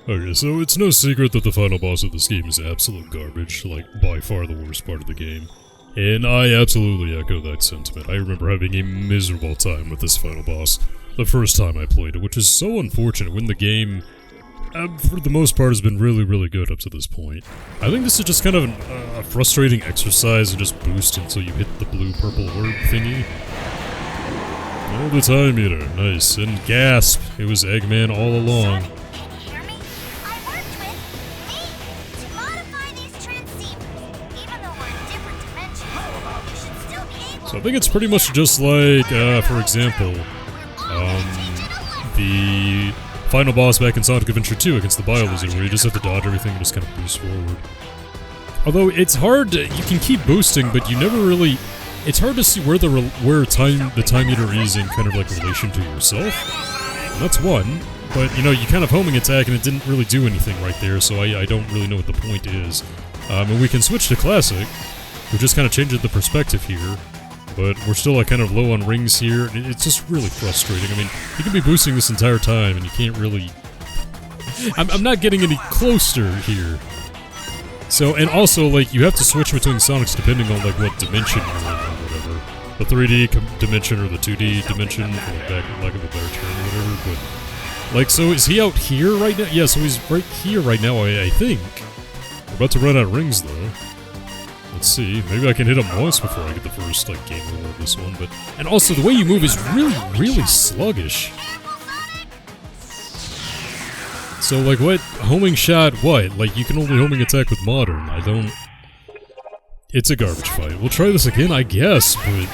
Okay, so it's no secret that the final boss of this game is absolute garbage, like, by far the worst part of the game. And I absolutely echo that sentiment. I remember having a miserable time with this final boss the first time I played it, which is so unfortunate when the game, for the most part, has been really, really good up to this point. I think this is just kind of a frustrating exercise and just boost until you hit the blue-purple orb thingy. Oh, the time meter, nice. And gasp, it was Eggman all along. So I think it's pretty much just like, for example, the final boss back in Sonic Adventure 2 against the Bio-Lizard, where you just have to dodge everything and just kind of boost forward. Although it's hard, you can keep boosting, but you never really... It's hard to see where the time meter is in kind of like relation to yourself. And that's one, but you know, you kind of homing attack and it didn't really do anything right there, so I don't really know what the point is. And we can switch to Classic, which just kind of changes the perspective here. But we're still like kind of low on rings here. It's just really frustrating. I mean, you can be boosting this entire time and you can't really... I'm not getting any closer here. So, and also, like, you have to switch between Sonics depending on, like, what dimension you're in or whatever. The 3D dimension or the 2D dimension, for lack of a better term or whatever, but... Like, so is he out here right now? Yeah, so he's right here right now, I think. We're about to run out of rings, though. Let's see, maybe I can hit him once before I get the first, like, game over of this one, but... And also, the way you move is really, really sluggish. So, like, what? Homing shot, what? Like, you can only homing attack with modern. I don't... It's a garbage fight. We'll try this again, I guess, but...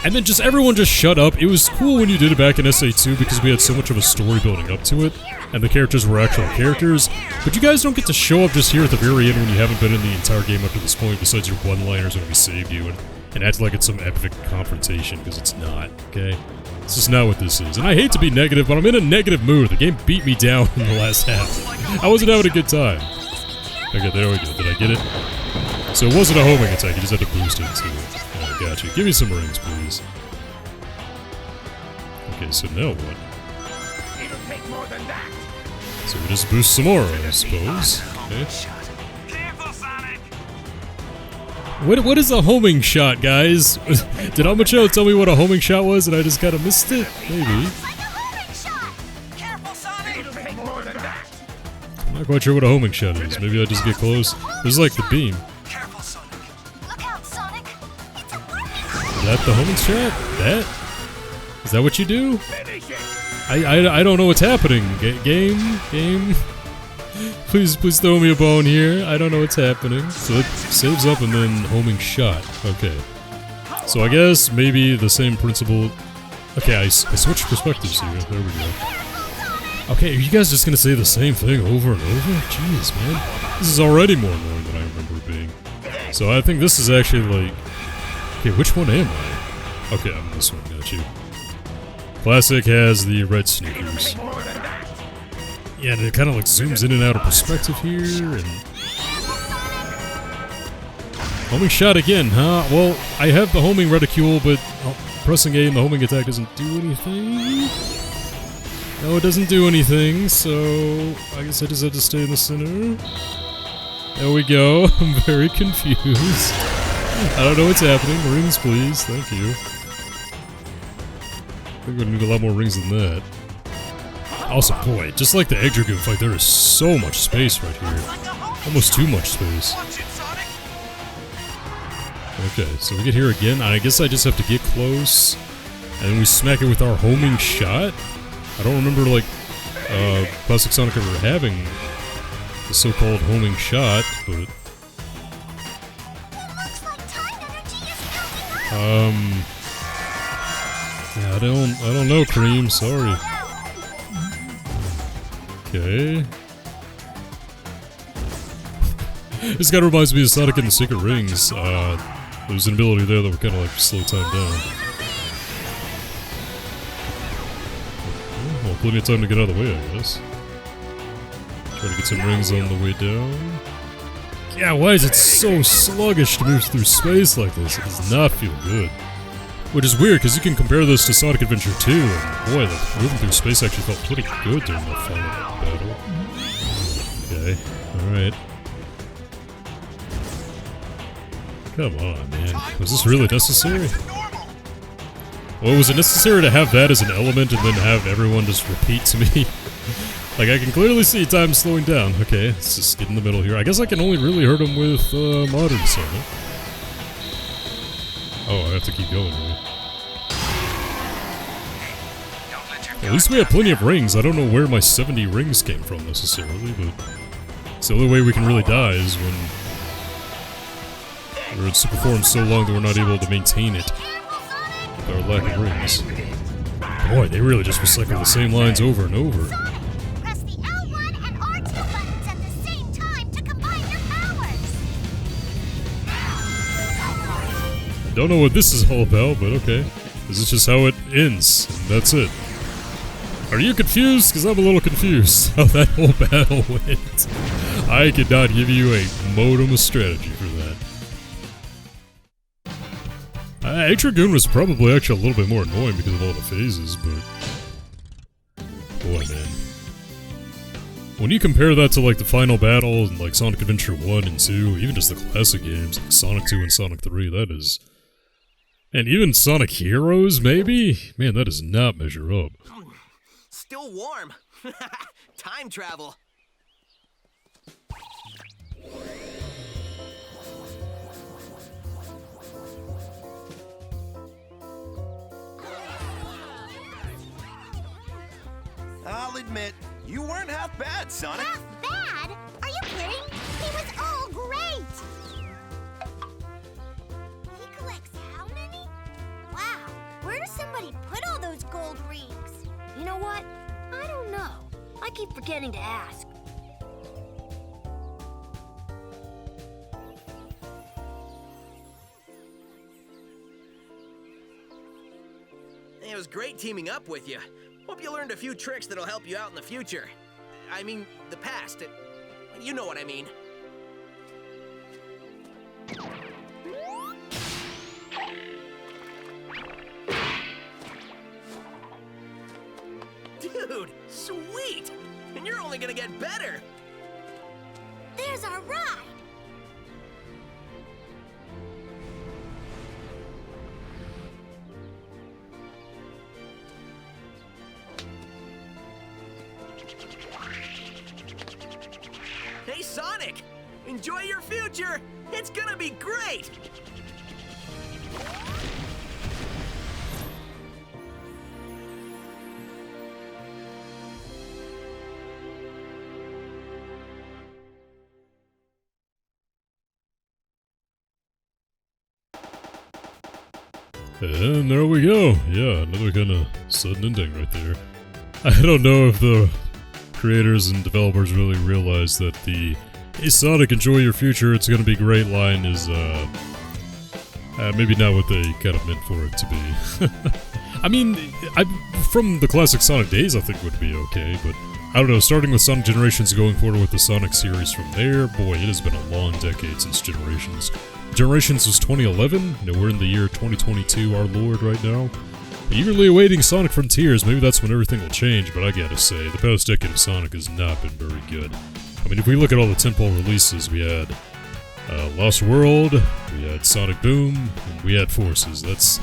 And then just everyone just shut up. It was cool when you did it back in SA2 because we had so much of a story building up to it, and the characters were actual characters, but you guys don't get to show up just here at the very end when you haven't been in the entire game up to this point, besides your one-liners when we saved you, and act like it's some epic confrontation, because it's not, okay? This is not what this is. And I hate to be negative, but I'm in a negative mood. The game beat me down in the last half. I wasn't having a good time. Okay, there we go. Did I get it? So it wasn't a homing attack, you just had to boost it too. Alright, gotcha. Give me some rings, please. Okay, so now what? So we just boost some more, I suppose. Okay. What is a homing shot, guys? Did Amacho tell me what a homing shot was and I just kind of missed it? Maybe. I'm not quite sure what a homing shot is. Maybe I just get close. This is like the beam. Is that the homing shot? That? Is that what you do? I don't know what's happening. Game. Please throw me a bone here. I don't know what's happening. So it saves up and then homing shot. Okay. So I guess maybe the same principle. Okay, I switched perspectives here. There we go. Okay, are you guys just gonna say the same thing over and over? Jeez, man. This is already more annoying than I remember it being. So I think this is actually like... Okay, which one am I? Okay, I'm this one. Got you. Classic has the red sneakers. Yeah, and it kind of like zooms in and out of perspective here, and... Homing shot again, huh? Well, I have the homing reticule, but pressing A and the homing attack doesn't do anything. No, it doesn't do anything, so I guess I just have to stay in the center. There we go. I'm very confused. I don't know what's happening. Rings, please. Thank you. I think we're gonna need a lot more rings than that. Also, boy, just like the Egg Dragoon fight, there is so much space right here. Almost too much space. Okay, so we get here again, and I guess I just have to get close, and then we smack it with our homing shot? I don't remember, like, Classic Sonic ever having the so-called homing shot, but... Yeah, I don't know, Cream, sorry. Okay. This kind of reminds me of Sonic and the Secret Rings. There's an ability there that would kind of like slow time down. Well, plenty of time to get out of the way, I guess. Try to get some rings on the way down. Yeah, why is it so sluggish to move through space like this? It does not feel good. Which is weird, because you can compare this to Sonic Adventure 2, and boy, the moving through space actually felt pretty good during that final battle. Okay, alright. Come on, man. Was this really necessary? Well, was it necessary to have that as an element and then have everyone just repeat to me? Like, I can clearly see time slowing down. Okay, let's just get in the middle here. I guess I can only really hurt him with modern Sonic. Oh, I have to keep going, really. At least we have plenty of rings. I don't know where my 70 rings came from, necessarily, but it's the only way we can really die is when we're in super form so long that we're not able to maintain it with our lack of rings. Boy, they really just recycle the same lines over and over. Press the L1 and R2 buttons at the same time to combine your powers. Don't know what this is all about, but okay. This is just how it ends, and that's it. Are you confused? Because I'm a little confused how that whole battle went. I could not give you a modem of strategy for that. A-Dragoon was probably actually a little bit more annoying because of all the phases, but... boy, man. When you compare that to, like, the final battle in, like, Sonic Adventure 1 and 2, even just the classic games, like Sonic 2 and Sonic 3, that is... and even Sonic Heroes, maybe? Man, that does not measure up. Still warm. Time travel. I'll admit, you weren't half bad, Sonic. Half bad? Are you kidding? He was all great. He collects how many? Wow, where does somebody put all those gold rings? You know what? I don't know. I keep forgetting to ask. It was great teaming up with you. Hope you learned a few tricks that'll help you out in the future. I mean, the past. You know what I mean. Dude, sweet! And you're only gonna get better! There's our ride. Hey, Sonic! Enjoy your future! It's gonna be great! And there we go. Yeah, another kind of sudden ending right there. I don't know if the creators and developers really realize that the "Hey Sonic, enjoy your future, it's gonna be great" line is, maybe not what they kind of meant for it to be. I mean, from the classic Sonic days, I think would be okay, but I don't know, starting with Sonic Generations, going forward with the Sonic series from there, boy, it has been a long decade since Generations. Generations was 2011, you know, we're in the year 2022, our lord, right now. Eagerly awaiting Sonic Frontiers, maybe that's when everything will change, but I gotta say, the past decade of Sonic has not been very good. I mean, if we look at all the tentpole releases, we had Lost World, we had Sonic Boom, and we had Forces. That's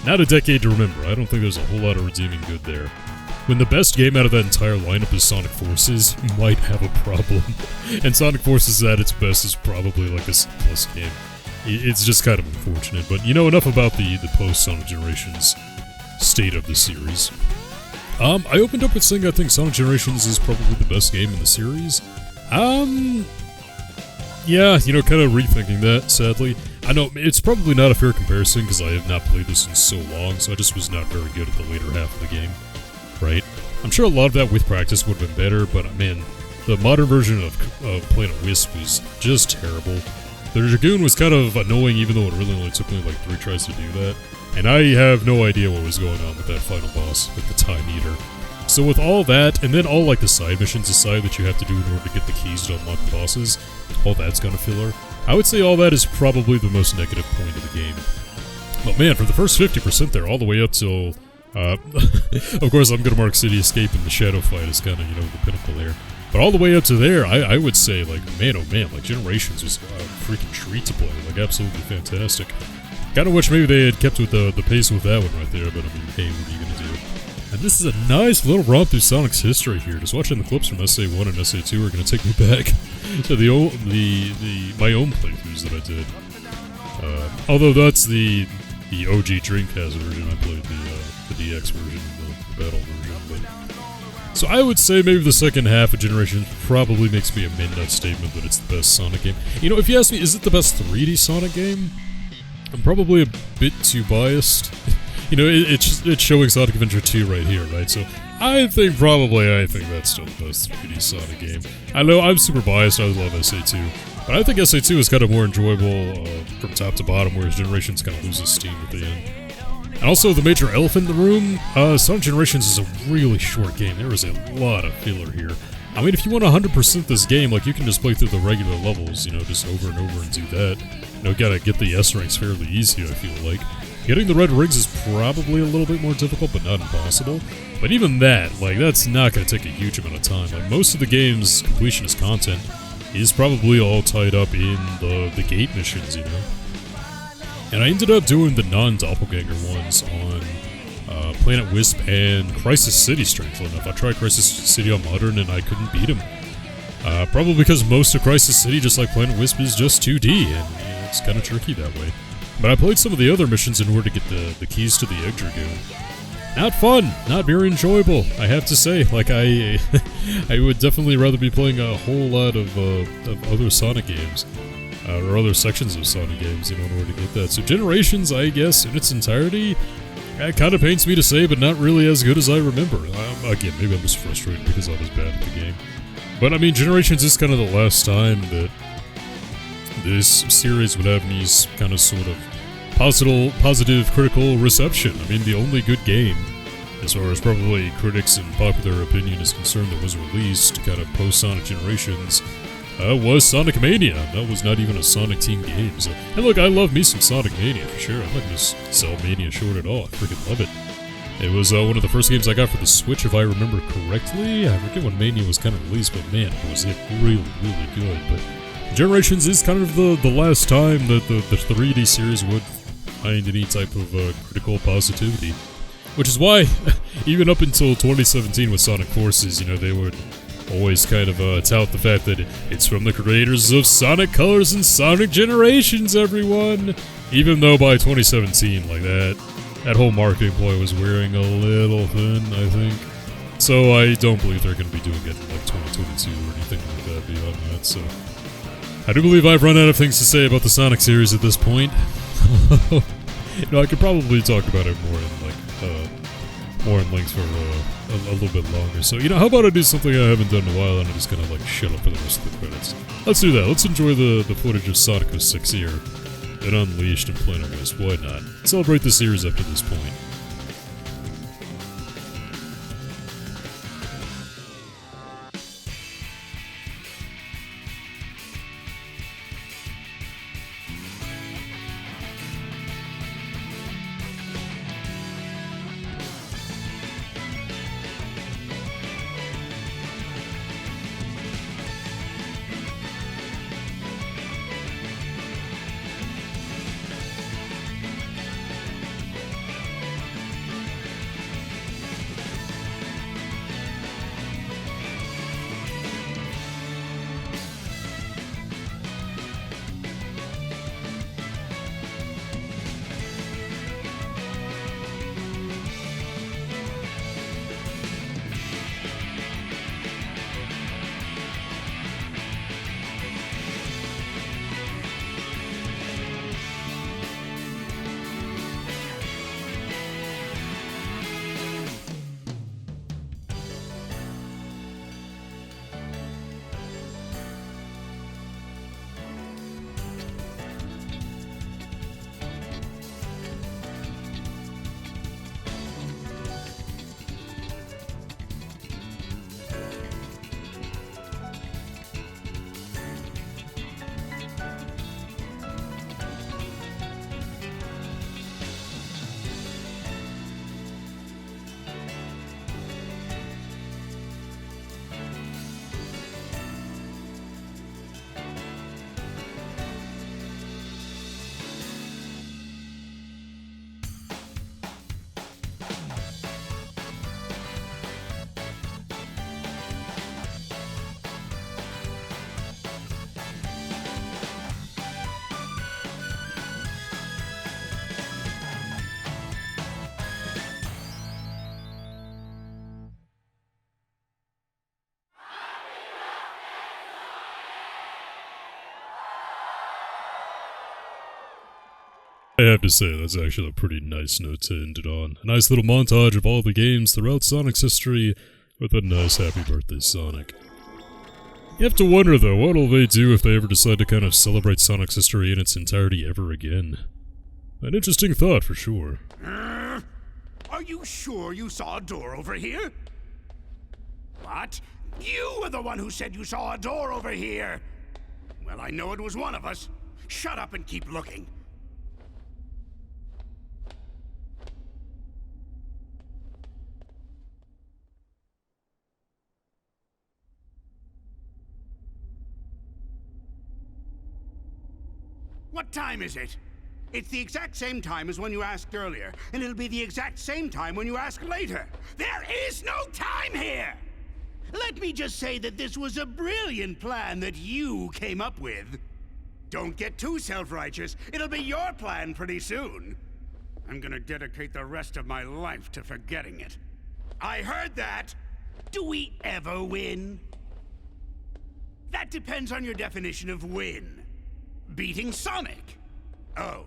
not a decade to remember. I don't think there's a whole lot of redeeming good there. When the best game out of that entire lineup is Sonic Forces, you might have a problem. And Sonic Forces at its best is probably like a C+ game. It's just kind of unfortunate, but you know enough about the post-Sonic Generations state of the series. I opened up with saying I think Sonic Generations is probably the best game in the series. Yeah, you know, kind of rethinking that, sadly. I know, it's probably not a fair comparison because I have not played this in so long, so I just was not very good at the later half of the game, right? I'm sure a lot of that with practice would have been better, but man, the modern version of Planet Wisp was just terrible. The Dragoon was kind of annoying, even though it really only took me like 3 tries to do that. And I have no idea what was going on with that final boss, with the Time Eater. So with all that, and then all like the side missions aside that you have to do in order to get the keys to unlock the bosses, all that's kind of filler. I would say all that is probably the most negative point of the game. But man, for the first 50% there, all the way up till, of course, I'm gonna mark City Escape and the Shadow Fight as kind of, you know, the pinnacle there. But all the way up to there, I would say, like, man, oh man, like, Generations was a freaking treat to play. Like, absolutely fantastic. Kind of wish maybe they had kept with the pace with that one right there, but I mean, hey, what are you gonna do? And this is a nice little romp through Sonic's history here. Just watching the clips from SA1 and SA2 are gonna take me back to my own playthroughs that I did. Although that's the OG Dreamcast version, I played the DX version and the Battle version. But so I would say maybe the second half of Generations probably makes me a midnight statement that it's the best Sonic game. You know, if you ask me, is it the best 3D Sonic game? I'm probably a bit too biased. You know, it's showing Sonic Adventure 2 right here, right? So I think that's still the best 3D Sonic game. I know I'm super biased, I love SA2. But I think SA2 is kind of more enjoyable from top to bottom, whereas Generations kind of loses steam at the end. And also, the major elephant in the room, Sonic Generations is a really short game. There is a lot of filler here. I mean, if you want 100% this game, like, you can just play through the regular levels, you know, just over and over and do that. You know, gotta get the S ranks fairly easy, I feel like. Getting the red rings is probably a little bit more difficult, but not impossible. But even that, like, that's not gonna take a huge amount of time. Like, most of the game's completionist content is probably all tied up in the gate missions, you know? And I ended up doing the non-doppelganger ones on Planet Wisp and Crisis City, strangely enough. I tried Crisis City on Modern and I couldn't beat him. Probably because most of Crisis City, just like Planet Wisp, is just 2D, and you know, it's kind of tricky that way. But I played some of the other missions in order to get the keys to the Egg Dragoon. Not fun, not very enjoyable, I have to say. Like, I would definitely rather be playing a whole lot of other Sonic games, or other sections of Sonic games, you know, in order to get that. So Generations, I guess, in its entirety, it kind of pains me to say, but not really as good as I remember. Again, maybe I'm just frustrated because I was bad at the game. But I mean, Generations is kind of the last time that this series would have any kind of sort of positive critical reception. I mean, the only good game, as far as probably critics and popular opinion is concerned, that was released kind of post-Sonic Generations was Sonic Mania. That was not even a Sonic Team game. So, and look, I love me some Sonic Mania for sure. I'm not going to sell Mania short at all. I freaking love it. It was one of the first games I got for the Switch, if I remember correctly. I forget when Mania was kind of released, but man, was it really, really good. But Generations is kind of the last time that the 3D series would find any type of critical positivity. Which is why, even up until 2017 with Sonic Forces, you know, they would always kind of tout the fact that it's from the creators of Sonic Colors and Sonic Generations, everyone! Even though by 2017, like that whole marketing ploy was wearing a little thin, I think. So I don't believe they're going to be doing it in like 2022 or anything like that beyond that, so I do believe I've run out of things to say about the Sonic series at this point. You know, I could probably talk about it more in length for a little bit longer. So, you know, how about I do something I haven't done in a while and I'm just gonna, like, shut up for the rest of the credits. Let's do that. Let's enjoy the footage of Sonic 06 here, then Unleashed and Planet Wisp. Why not? Celebrate the series up to this point. I have to say, that's actually a pretty nice note to end it on. A nice little montage of all the games throughout Sonic's history with a nice happy birthday, Sonic. You have to wonder, though, what'll they do if they ever decide to kind of celebrate Sonic's history in its entirety ever again? An interesting thought, for sure. Are you sure you saw a door over here? What? You were the one who said you saw a door over here! Well, I know it was one of us. Shut up and keep looking. What time is it? It's the exact same time as when you asked earlier, and it'll be the exact same time when you ask later. There is no time here! Let me just say that this was a brilliant plan that you came up with. Don't get too self-righteous. It'll be your plan pretty soon. I'm gonna dedicate the rest of my life to forgetting it. I heard that! Do we ever win? That depends on your definition of win. Beating Sonic? Oh,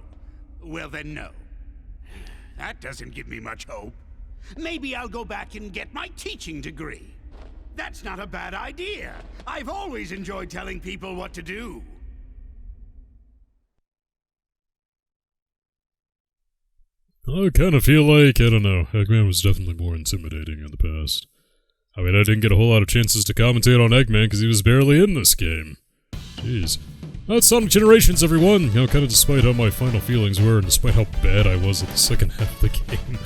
well then no. That doesn't give me much hope. Maybe I'll go back and get my teaching degree. That's not a bad idea. I've always enjoyed telling people what to do. I kind of feel like, I don't know, Eggman was definitely more intimidating in the past. I mean, I didn't get a whole lot of chances to commentate on Eggman because he was barely in this game. Jeez. That's Sonic Generations, everyone! You know, kind of despite how my final feelings were, and despite how bad I was at the second half of the game.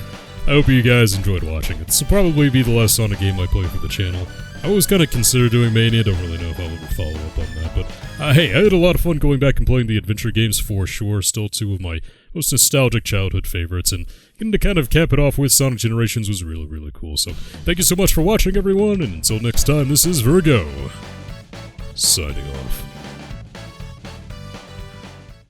I hope you guys enjoyed watching it. This will probably be the last Sonic game I play for the channel. I always kind of consider doing Mania, don't really know if I'll ever follow up on that, but hey, I had a lot of fun going back and playing the adventure games for sure, still two of my most nostalgic childhood favorites, and getting to kind of cap it off with Sonic Generations was really, really cool. So, thank you so much for watching, everyone, and until next time, this is Virgo, signing off.